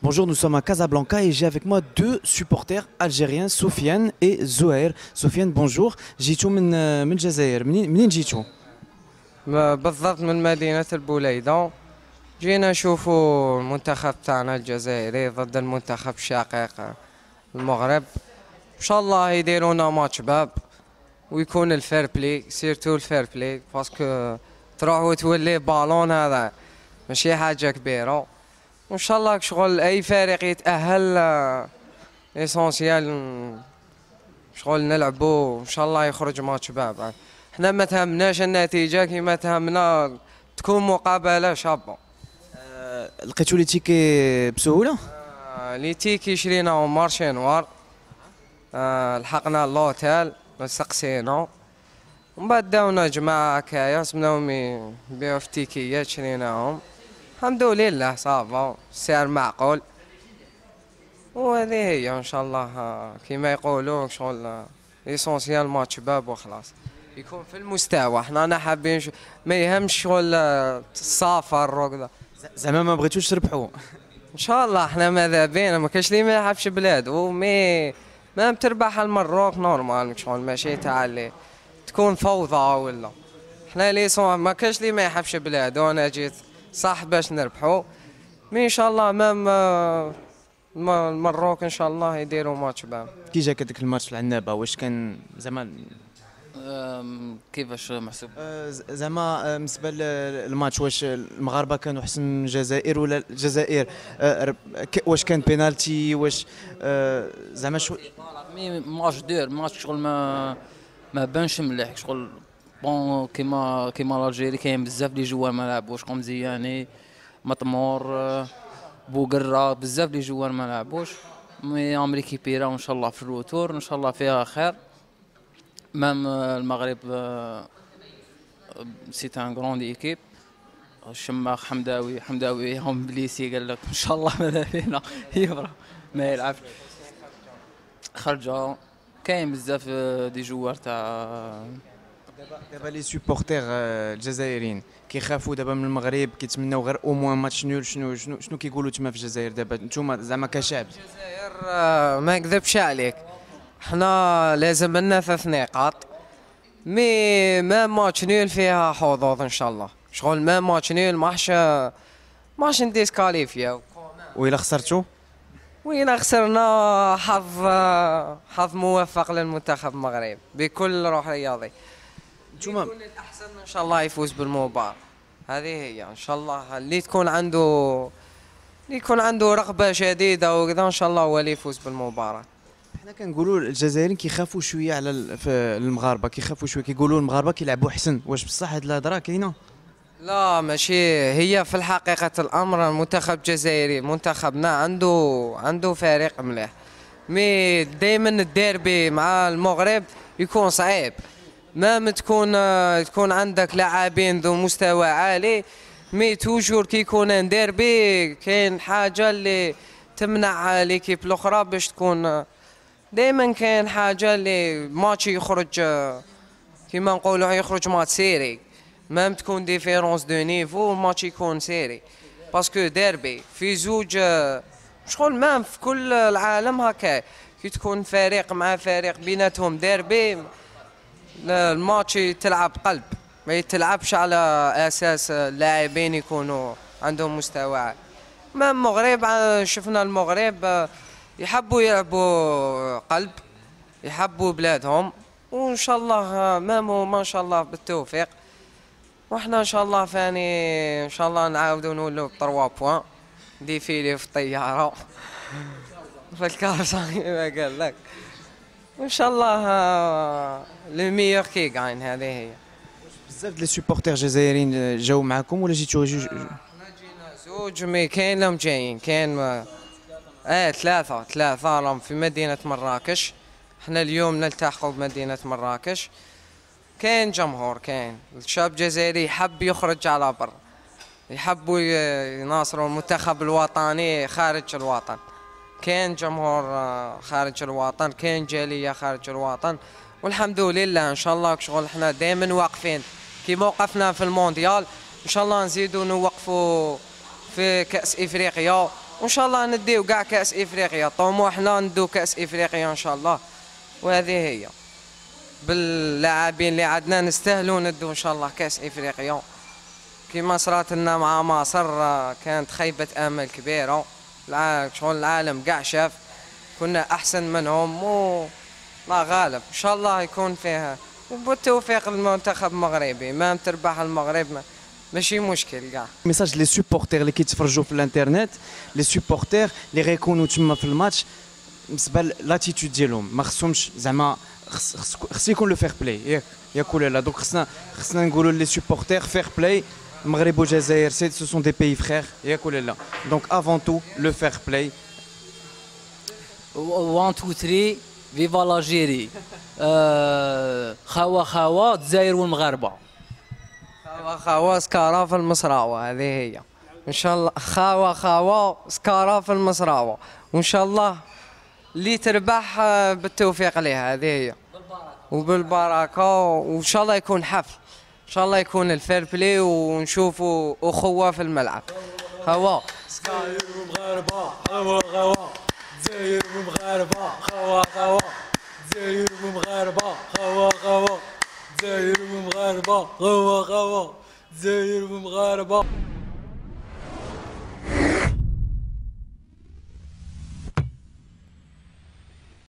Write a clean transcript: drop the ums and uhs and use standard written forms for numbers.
Bonjour, nous sommes à Casablanca et j'ai avec moi deux supporters algériens, Sofiane et Zouhair. Sofiane, bonjour. جيتوا من الجزائر، منين جيتوا؟ بالضبط من مدينة البوليدة. جينا نشوفوا المنتخب تاعنا الجزائري ضد المنتخب الشقيق المغرب. ان شاء الله يديرونا ماتش باب ويكون الفير بلاي، سيرتو الفير بلاي، باسكو تروح وتولي بالون هذا ماشي حاجة كبيرة. وان شاء الله شغل اي فريق يتأهل اسونسيال شغل نلعبو، ان شاء الله يخرج ماتش باب. احنا ما تهمناش النتيجة، كيما تهمنا تكون مقابلة شابة. لقيتوا لي تيكي بسهولة؟ لي تيكي شريناهم مارشي نوار. لحقنا اللوتيل سقسينا ومن بعد داونا جماعة هكايا سمناهم يبيعو في تيكيات شريناهم. الحمد لله صافا السعر معقول، وهذه هي ان شاء الله كيما يقولوا شغل ليسونسيال ماتش باب وخلاص يكون في المستوى. حنا حابين ما يهمش شغل السفر وكذا. زعما ما بغيتوش تربحوا؟ ان شاء الله احنا ماذا بينا، ما كاش اللي ما يحبش بلاد ومي ما تربح المروك نورمال، شغل ماشي تاع اللي تكون فوضى ولا. احنا ليسون ما كاش اللي ما يحبش بلاد، وانا جيت صح باش نربحوا. مي ان شاء الله مام المروك ان شاء الله يديروا ماتش بام. كي جاك هذاك الماتش في العنابة واش كان زعما كيفاش محسوب؟ زعما بالنسبة للماتش واش المغاربة كانوا احسن من الجزائر ولا الجزائر واش كان بينالتي واش زعما شو؟ مي ماتش دور ماتش شغل ما بانش مليح شغل. بون كيما الجيري كاين بزاف لي جوار ما لعبوش قمزياني مطمور بوقرة، بزاف لي جوار ما لعبوش. مي امريكي بيرا وان شاء الله في الروتور ان شاء الله فيها خير. مام المغرب سي ان غروند ايكيب. الشماخ حمداوي هم بليسي قال لك ان شاء الله ماذا فينا يبرا ما يلعبش. خرجوا كاين بزاف دي جوار تاع دابا لي سوبورتير الجزائريين كيخافوا دابا من المغرب، كيتمناو غير او موان ماتش نول. شنو كيقولوا تما في الجزائر دابا نتوما زعما كشعب؟ الجزائر ما نكذبش عليك، حنا لازم لنا 3 نقاط. مي ما ماتش نول فيها حظوظ ان شاء الله، شغل ما ماتش نول ماش نديسكاليفيا. وإلا خسرتوا؟ وين خسرنا حظ موفق للمنتخب المغربي بكل روح رياضي. نتوما يكون الاحسن ان شاء الله يفوز بالمباراة. هذه هي ان شاء الله اللي يكون عنده رغبة شديدة وكذا ان شاء الله هو اللي يفوز بالمباراة. حنا كنقولوا الجزائريين كيخافوا شويه على المغاربه، كيخافوا شويه، كيقولوا المغاربه كيلعبوا احسن. واش بصح هاد الهضره كاينه؟ لا ماشي هي في الحقيقة الأمر. المنتخب الجزائري منتخبنا عنده فريق مليح، مي دائما الديربي مع المغرب يكون صعيب. ما تكون عندك لاعبين ذو مستوى عالي، مي توجور كي يكون ديربي كاين حاجة اللي تمنع ليكيب الأخرى باش تكون. دائما كاين حاجة اللي ماتش يخرج كيما نقولوا يخرج ماتش سيري، مام تكون ديفيرونس دو نيفو الماتش يكون سيري. باسكو ديربي في زوج شغل مام في كل العالم هكا كي تكون فريق مع فريق بيناتهم ديربي الماتش تلعب قلب، ما يتلعبش على اساس اللاعبين يكونوا عندهم مستوى عالي. مام المغرب شفنا المغرب يحبوا يلعبوا قلب، يحبوا بلادهم، وان شاء الله ما شاء الله بالتوفيق. وحنا ان شاء الله فاني ان شاء الله نعاودوا نولوا ب3 بوان ديفيلي في الطياره في الكارصه كما قال لك. وان شاء الله لو ميور كي غاين. هذه هي. بزاف ديال لي سوبورتير جزائريين جاوا معكم ولا جيتوا جوج؟ حنا جينا زوج، مي كاين لهم جايين، كاين ثلاثة راهم في مدينة مراكش. احنا اليوم نلتحقوا بمدينة مراكش. كاين جمهور، كاين الشاب الجزائري يحب يخرج على بر، يحبوا يناصروا المنتخب الوطني خارج الوطن. كاين جمهور خارج الوطن، كاين جالية خارج الوطن، والحمد لله ان شاء الله شغل احنا دائما واقفين كيما وقفنا في المونديال. ان شاء الله نزيدوا نوقفوا في كأس افريقيا وان شاء الله نديو كاع كاس افريقيا. طموحنا ندو كاس افريقيا ان شاء الله، وهذه هي باللاعبين اللي عندنا نستاهلوا ندو ان شاء الله كاس افريقيا. كيما صرات لنا مع مصر كانت خيبة امل كبيرة، شغل العالم كاع شاف كنا احسن منهم، و الله غالب ان شاء الله يكون فيها، وبالتوفيق المنتخب المغربي ما تربح المغرب ماشي مشكل كاع. ميساج لي سوبورتير اللي كيتفرجوا في الانترنت، لي سوبورتير اللي غيكونوا تما في الماتش بالنسبه لاتيتود ديالهم ما خصهمش زعما خص يكون لو فير بلاي ياك ولا لا. دونك خصنا نقولوا لي سوبورتير فير بلاي. المغرب والجزائر سو سون دي بيي فخير ياك ولا لا. دونك افون تو لو فير بلاي. 1 2 3 فيفا لاجيري. خوا الجزائر والمغاربه. خوا سكارا في المصراوه، هذه هي ان شاء الله. خوا سكارا في المصراوه، وان شاء الله اللي تربح بالتوفيق ليها، هذه هي وبالبركه. وان شاء الله يكون حفل، ان شاء الله يكون الفير بلاي ونشوفوا اخوه في الملعب. خوا الجزائر ومغاربه، خوا الجزائر ومغاربه، خوا الجزائر ومغاربه، خوا الجزائر ومغاربه، خوا الجزائر ومغاربه.